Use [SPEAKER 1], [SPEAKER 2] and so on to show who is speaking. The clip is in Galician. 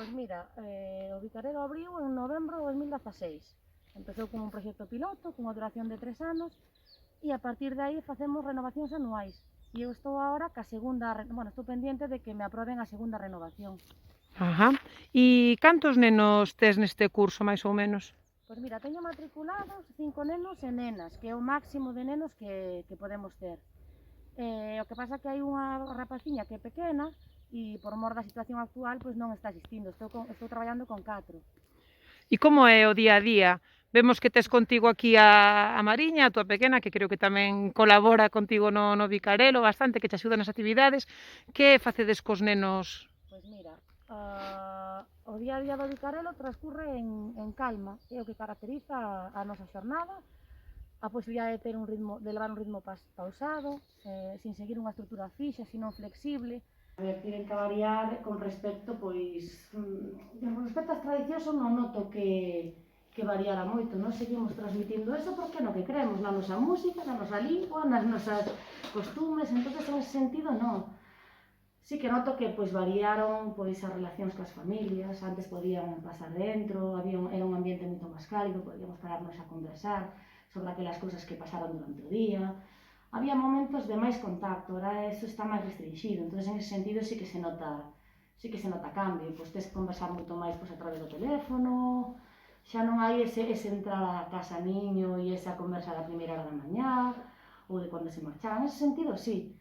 [SPEAKER 1] Pois mira, o Vicarelo abriu en novembro de 2016. Empezou como un proxecto piloto, cunha duración de 3 anos, e a partir de aí facemos renovacións anuais. E eu estou agora ca segunda, estou pendiente de que me aproben a segunda renovación.
[SPEAKER 2] Ajá. E cantos nenos tes neste curso, máis ou menos?
[SPEAKER 1] Pois mira, teño matriculados 5 nenos e nenas, que é o máximo de nenos que podemos ter. O que pasa é que hai unha rapaciña que é pequena e por mor da situación actual pois non está asistindo, estou traballando con 4.
[SPEAKER 2] E como é o día a día? Vemos que tes contigo aquí a Mariña, a tua pequena, que creo que tamén colabora contigo no Vicarelo bastante, que te axuda nas actividades. Que facedes cos nenos?
[SPEAKER 1] Pois mira, o día a día do Vicarelo transcurre en calma, é o que caracteriza a nosa xornada, a posibilidade de ter un ritmo, de levar un ritmo pausado, sin seguir unha estrutura fixa, sino flexible. A ver, tiven que variar con respecto, pois, con respecto ás tradicións non noto que variara moito, nós seguimos transmitindo eso porque é no que creemos, na nosa música, na nosa lingua, nas nosas costumes, entonces en ese sentido non. Sí que noto que pois variaron pois as relacións coas familias, antes podían pasar dentro, era un ambiente moito máis cálido, podíamos pararnos a conversar sobre aquelas cousas que pasaron durante o día. Había momentos de máis contacto, ahora eso está máis restringido, entonces en ese sentido sí que se nota cambio, pois tes que conversar moito máis pois a través do teléfono, xa non hai ese entrar a casa niño e esa conversa da primeira hora da mañá, ou de cando se marchaban, en ese sentido sí.